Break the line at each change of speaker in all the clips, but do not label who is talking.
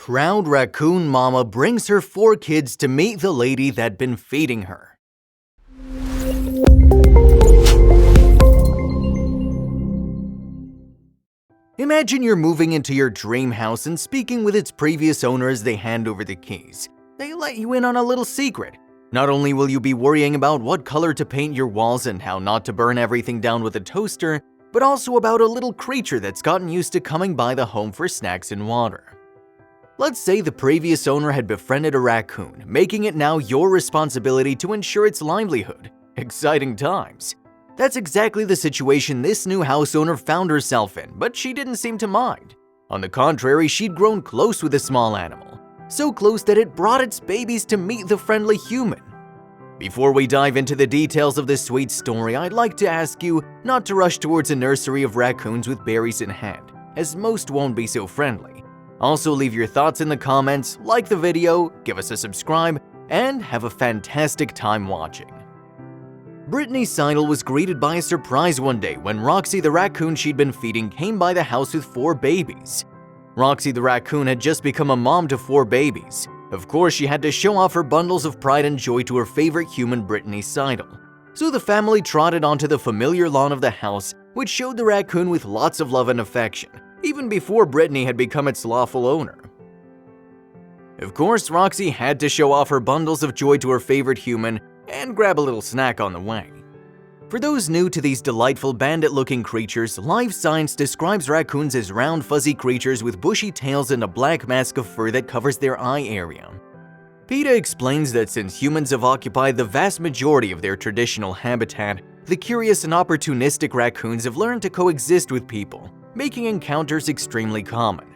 proud raccoon mama brings her 4 kids to meet the lady that'd been feeding her. Imagine you're moving into your dream house and speaking with its previous owner as they hand over the keys. They let you in on a little secret. Not only will you be worrying about what color to paint your walls and how not to burn everything down with a toaster, but also about a little creature that's gotten used to coming by the home for snacks and water. Let's say the previous owner had befriended a raccoon, making it now your responsibility to ensure its livelihood. Exciting times. That's exactly the situation this new house owner found herself in, but she didn't seem to mind. On the contrary, she'd grown close with the small animal, so close that it brought its babies to meet the friendly human. Before we dive into the details of this sweet story, I'd like to ask you not to rush towards a nursery of raccoons with berries in hand, as most won't be so friendly. Also, leave your thoughts in the comments, like the video, give us a subscribe, and have a fantastic time watching. Brittany Seidel was greeted by a surprise one day when Roxy the raccoon she'd been feeding came by the house with 4 babies. Roxy the raccoon had just become a mom to 4 babies. Of course, she had to show off her bundles of pride and joy to her favorite human, Brittany Seidel. So the family trotted onto the familiar lawn of the house, which showed the raccoon with lots of love and affection, even before Brittany had become its lawful owner. Of course, Roxy had to show off her bundles of joy to her favorite human and grab a little snack on the way. For those new to these delightful bandit-looking creatures, Life Science describes raccoons as round, fuzzy creatures with bushy tails and a black mask of fur that covers their eye area. PETA explains that since humans have occupied the vast majority of their traditional habitat, the curious and opportunistic raccoons have learned to coexist with people, making encounters extremely common.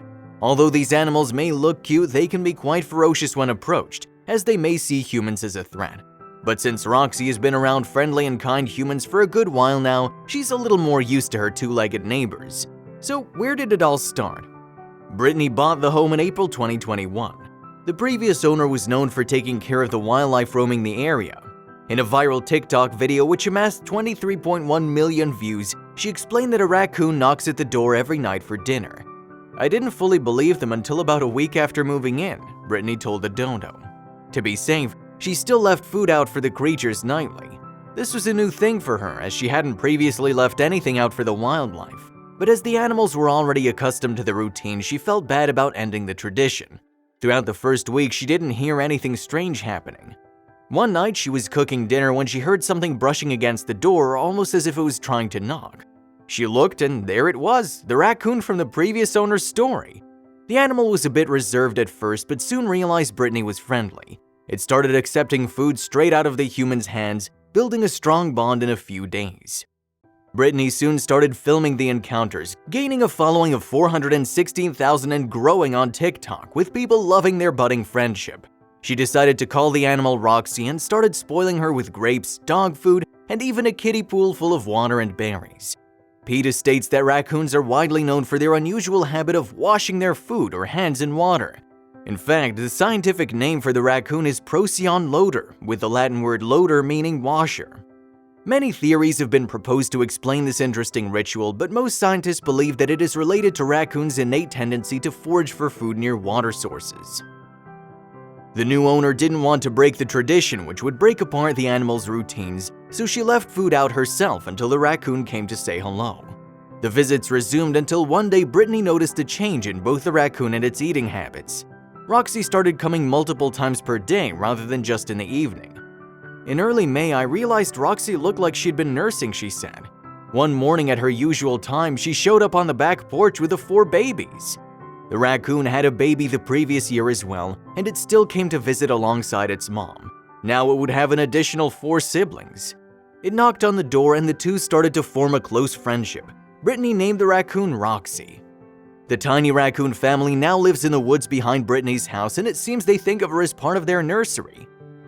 Although these animals may look cute, they can be quite ferocious when approached, as they may see humans as a threat. But since Roxy has been around friendly and kind humans for a good while now, she's a little more used to her 2-legged neighbors. So where did it all start? Brittany bought the home in April 2021. The previous owner was known for taking care of the wildlife roaming the area. In a viral TikTok video which amassed 23.1 million views, she explained that a raccoon knocks at the door every night for dinner. "I didn't fully believe them until about a week after moving in," Brittany told the Dodo. To be safe, she still left food out for the creatures nightly. This was a new thing for her, as she hadn't previously left anything out for the wildlife. But as the animals were already accustomed to the routine, she felt bad about ending the tradition. Throughout the first week, she didn't hear anything strange happening. One night, she was cooking dinner when she heard something brushing against the door, almost as if it was trying to knock. She looked, and there it was, the raccoon from the previous owner's story. The animal was a bit reserved at first, but soon realized Brittany was friendly. It started accepting food straight out of the human's hands, building a strong bond in a few days. Brittany soon started filming the encounters, gaining a following of 416,000 and growing on TikTok, with people loving their budding friendship. She decided to call the animal Roxy and started spoiling her with grapes, dog food, and even a kiddie pool full of water and berries. PETA states that raccoons are widely known for their unusual habit of washing their food or hands in water. In fact, the scientific name for the raccoon is Procyon lotor, with the Latin word lotor meaning washer. Many theories have been proposed to explain this interesting ritual, but most scientists believe that it is related to raccoons' innate tendency to forage for food near water sources. The new owner didn't want to break the tradition, which would break apart the animal's routines, so she left food out herself until the raccoon came to say hello. The visits resumed until one day Brittany noticed a change in both the raccoon and its eating habits. Roxy started coming multiple times per day rather than just in the evening. In early May, I realized Roxy looked like she'd been nursing, she said. One morning at her usual time, she showed up on the back porch with the 4 babies. The raccoon had a baby the previous year as well, and it still came to visit alongside its mom. Now it would have an additional 4 siblings. It knocked on the door and the two started to form a close friendship. Brittany named the raccoon Roxy. The tiny raccoon family now lives in the woods behind Brittany's house, and it seems they think of her as part of their nursery.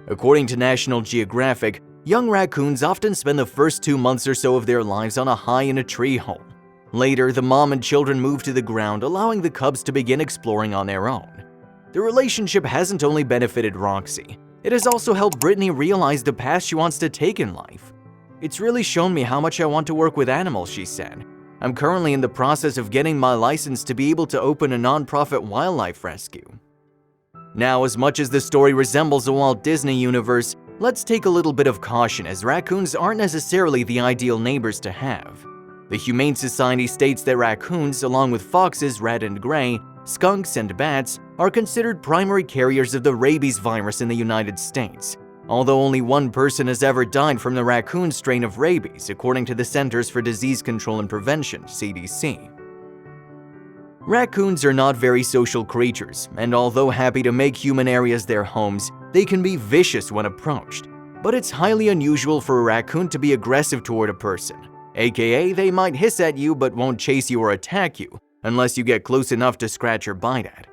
According to National Geographic, young raccoons often spend the first 2 months or so of their lives on a high in a tree hole. Later, the mom and children move to the ground, allowing the cubs to begin exploring on their own. The relationship hasn't only benefited Roxy, it has also helped Brittany realize the path she wants to take in life. "It's really shown me how much I want to work with animals," she said. "I'm currently in the process of getting my license to be able to open a non-profit wildlife rescue." Now, as much as the story resembles a Walt Disney universe, let's take a little bit of caution as raccoons aren't necessarily the ideal neighbors to have. The Humane Society states that raccoons, along with foxes, red and gray, skunks, and bats, are considered primary carriers of the rabies virus in the United States, although only one person has ever died from the raccoon strain of rabies, according to the Centers for Disease Control and Prevention, CDC. Raccoons are not very social creatures, and although happy to make human areas their homes, they can be vicious when approached. But it's highly unusual for a raccoon to be aggressive toward a person, aka they might hiss at you but won't chase you or attack you, unless you get close enough to scratch or bite at.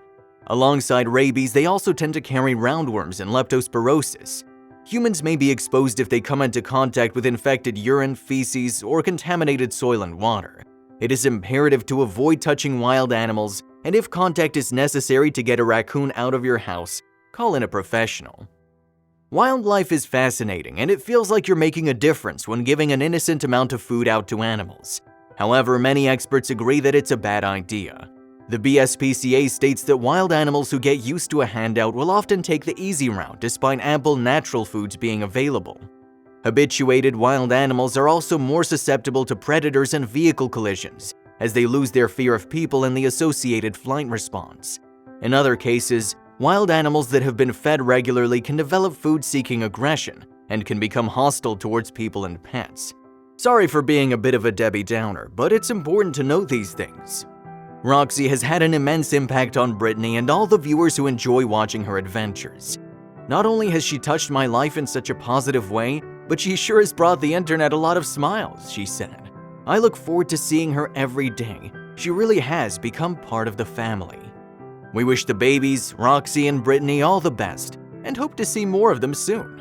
Alongside rabies, they also tend to carry roundworms and leptospirosis. Humans may be exposed if they come into contact with infected urine, feces, or contaminated soil and water. It is imperative to avoid touching wild animals, and if contact is necessary to get a raccoon out of your house, call in a professional. Wildlife is fascinating, and it feels like you're making a difference when giving an innocent amount of food out to animals. However, many experts agree that it's a bad idea. The BSPCA states that wild animals who get used to a handout will often take the easy route despite ample natural foods being available. Habituated wild animals are also more susceptible to predators and vehicle collisions, as they lose their fear of people and the associated flight response. In other cases, wild animals that have been fed regularly can develop food-seeking aggression and can become hostile towards people and pets. Sorry for being a bit of a Debbie Downer, but it's important to note these things. Roxy has had an immense impact on Brittany and all the viewers who enjoy watching her adventures. Not only has she touched my life in such a positive way, but she sure has brought the internet a lot of smiles, she said. I look forward to seeing her every day. She really has become part of the family. We wish the babies, Roxy and Brittany all the best, and hope to see more of them soon.